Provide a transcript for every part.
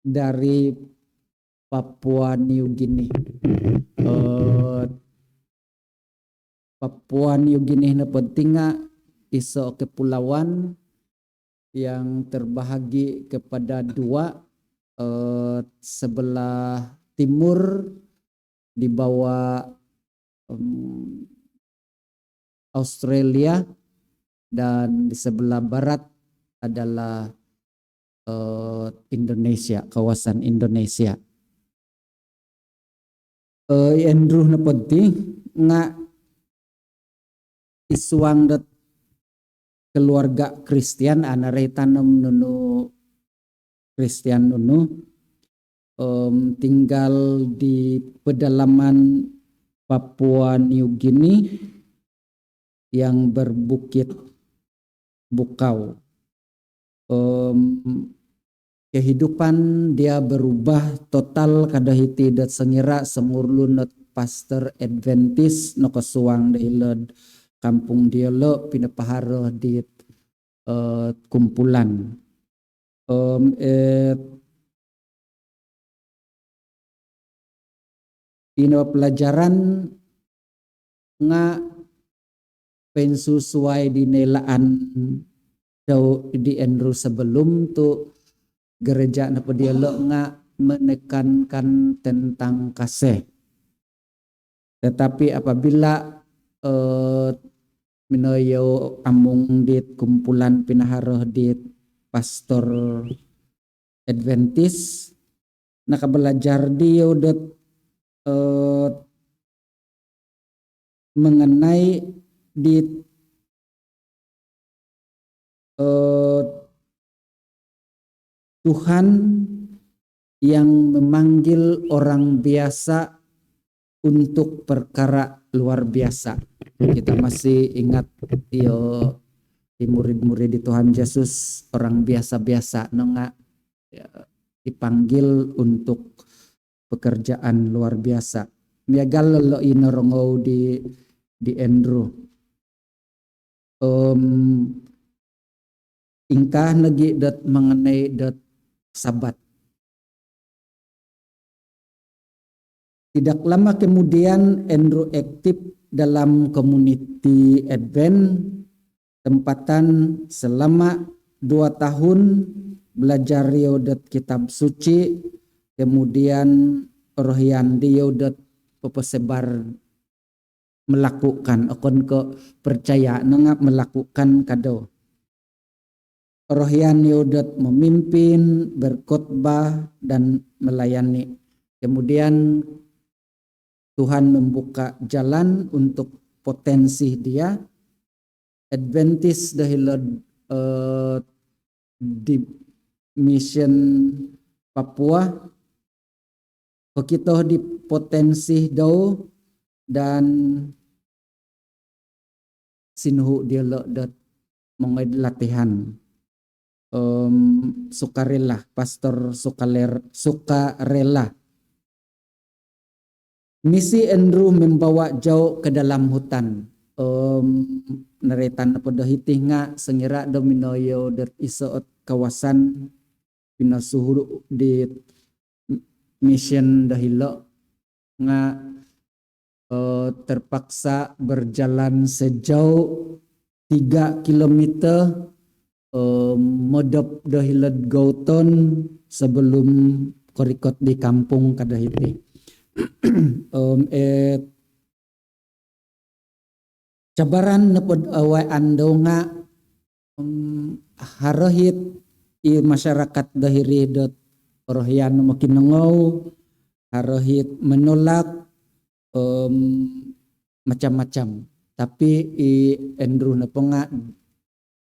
dari Papua New Guinea. Papua New Guinea na pentingnya iso kepulauan yang terbahagi kepada dua, sebelah timur di bawah Australia dan di sebelah barat adalah Indonesia, kawasan Indonesia. Andrew na penting nga isuang dat keluarga Kristen anare tanam nunu Kristen nunu tinggal di pedalaman Papua New Guinea yang berbukit bukau. Kehidupan dia berubah total kadahiti dat sengira semurlun not pastor Adventist no kasuang dahilad kampung dia lo pinapaharo di kumpulan. Ino pelajaran nga pensusuai dinelaan jauh di Andrew sebelum tu gereja napa dia lo nga menekankan tentang kasih. Tetapi apabila minoyo amung di kumpulan pinaharoh di pastor Adventist naka belajar dia udah mengenai di Tuhan yang memanggil orang biasa untuk perkara luar biasa. Kita masih ingat di murid-murid di Tuhan Yesus orang biasa-biasa nonga dipanggil untuk pekerjaan luar biasa. Miagal lo inorongau di Andrew. Ingkah nagi dat mengenai dat sabat. Tidak lama kemudian Andrew aktif dalam community Advent tempatan selama 2 tahun belajar yodat kitab suci, kemudian rohyan yodat pesebar melakukan akon ke percaya nengap melakukan kado. Rohyan yodat memimpin, berkhotbah dan melayani. Kemudian Tuhan membuka jalan untuk potensi dia. Adventist dahilad di mission Papua. Begitu di potensi dau dan sinhu dia dat mengad latihan. Sukarela, pastor sukarela. Misi Andrew membawa jauh ke dalam hutan. Neretan pada hitinga sengira dominoyo dat isoot kawasan pinasuhuru di mission dahilo nga terpaksa berjalan sejauh 3 kilometer modop dahilad gauton sebelum korikot di kampung kadahiti. Cabaran nepod awai ando nga harohit i masyarakat dahiri dot rohyan makin nengau harohit menolak macam-macam. Tapi i Andrew naponga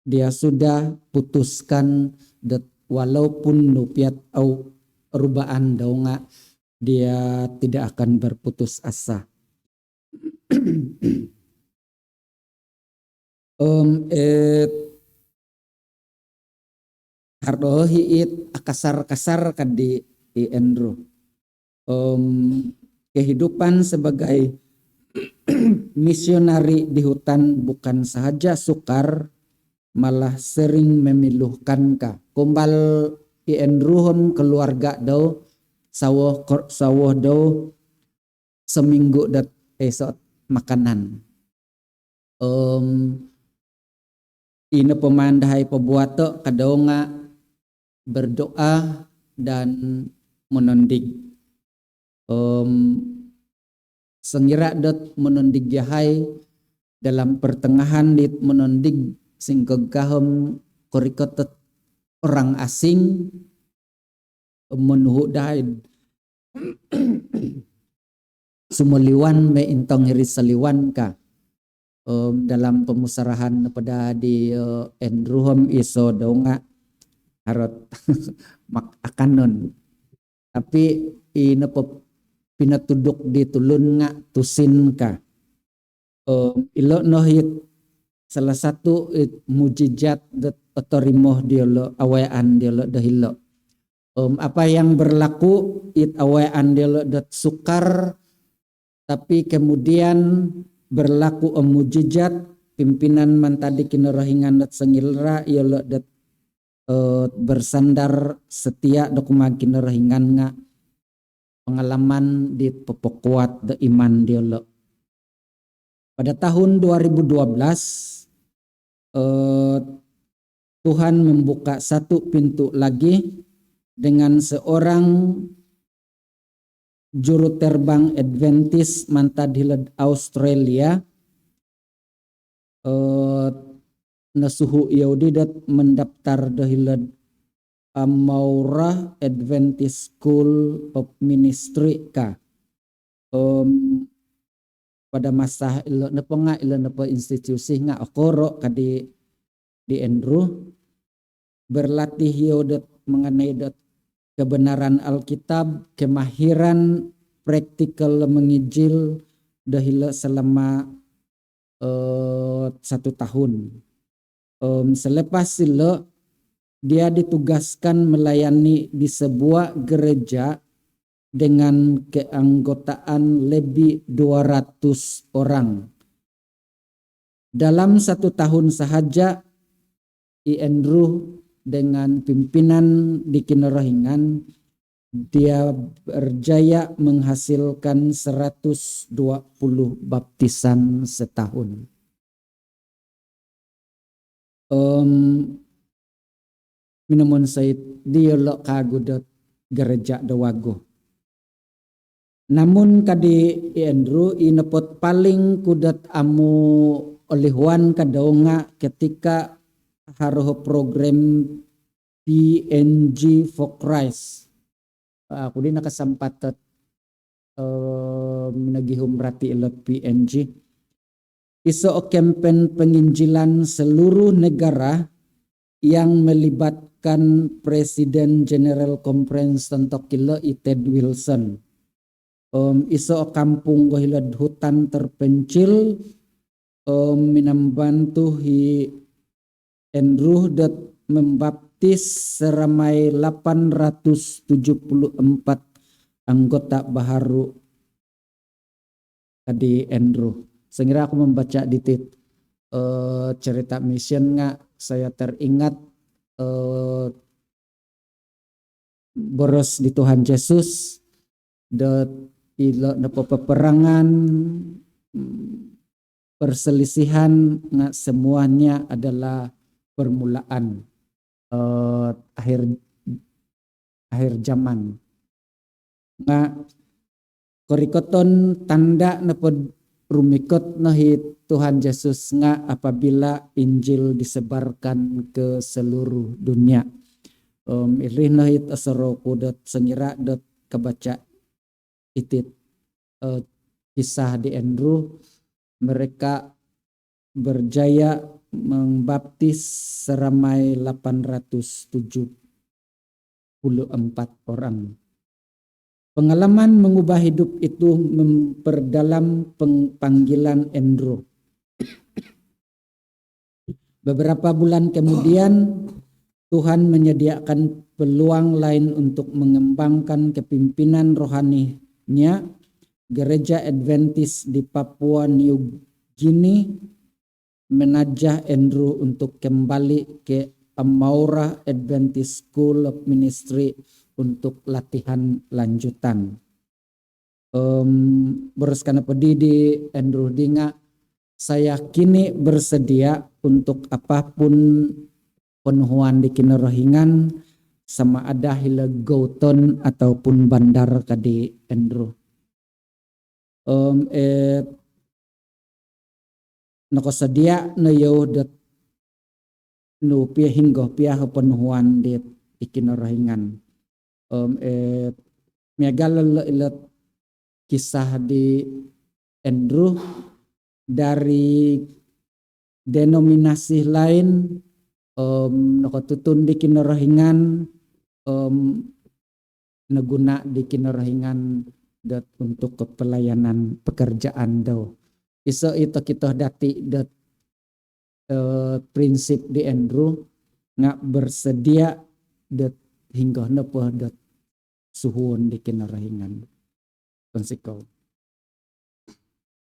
dia sudah putuskan dat walaupun nupiat au rubaan daunga dia tidak akan berputus asa. Hardohiit kasar-kasar kan di Andrew. Kehidupan sebagai misionari di hutan bukan sahaja sukar, malah sering memiluhkan ka. Kumbal Andrew keluarga daw sawah daw seminggu dat esot makanan. Ina pemandai pebuato kadaw nga berdoa dan menondig. Sengira dat menondig jahai dalam pertengahan dit menondig sing kegaham korikotet orang asing menuhu daid sumeliwan me intong hiri seliwan ka dalam pemusarahan pada di Andrew iso donga harot mak akanon tapi ina pinatuduk di tulun nga tusin ka ilo nohit salah satu mujizat otorimoh diolo awaan diolo dahilo apa yang berlaku awaan diolo dat sukar tapi kemudian berlaku mujizat pimpinan mantadi kinarahingan dat sengilra iolo dat bersandar setia dokumen kinarahingan nga pengalaman di pepokuat de iman diolo. Pada tahun 2012 Tuhan membuka satu pintu lagi dengan seorang juru terbang Adventist mantadhilad Australia nasuhu Yahudi dat mendaftar dahilad Amaura Adventist School of Ministry ka pada masa ilo nepenga ilo nepe institusi nga okoro kadi di Andrew berlatih yodet mengenai kebenaran Alkitab, kemahiran praktikal mengijil dahila selama 1 tahun. Selepas itu dia ditugaskan melayani di sebuah gereja dengan keanggotaan lebih 200 orang. Dalam 1 tahun sahaja Andrew dengan pimpinan di kinarahingan dia berjaya menghasilkan 120 baptisan setahun. Minumun Said dialog kagudot gereja dawago. Namun kadi Andrew inepot paling kudat amu olehwan kadaunga ketika haruh program PNG for Christ. Aku di nakasampatat minagihum rati ilat PNG. Iso campaign penginjilan seluruh negara yang melibatkan Presiden General Conference Tentokilo Ted Wilson. Iso kampung gohilad hutan terpencil minambantu hi Andrew dat membaptis seramai 874 anggota baharu di Andrew. Sengira aku membaca di cerita mission nga saya teringat boros di Tuhan Yesus dat ilo nepo peperangan perselisihan nga semuanya adalah permulaan akhir zaman. Nga korikoton tanda nepod rumikot nahi Tuhan Yesus nga apabila Injil disebarkan ke seluruh dunia. Ilih nahi asaro kudat sengira dat kebaca itit kisah di Andrew mereka berjaya membaptis seramai 874 orang. Pengalaman mengubah hidup itu memperdalam panggilan Andrew. Beberapa bulan kemudian Tuhan menyediakan peluang lain untuk mengembangkan kepimpinan rohaninya Gereja Adventist di Papua New Guinea menajah Andrew untuk kembali ke Amaura Adventist School of Ministry untuk latihan lanjutan. Berskana pedidi Andrew Dinga, saya kini bersedia untuk apapun penuhuan di kinerahingan sama ada hila Gauton ataupun bandar kadi Andrew. Nakasadia na yaudat no pia hinggo pia penuhuan di kinerahingan. Miagala ilat kisah di Andrew dari denominasi lain nakatutun di kinerahingan naguna di kinerahingan dat untuk kepelayanan pekerjaan daw. Iso itu kita dati dat prinsip di Andrew ngak bersedia dat hingga napa dat suhun di kinerahingan. Konsikau.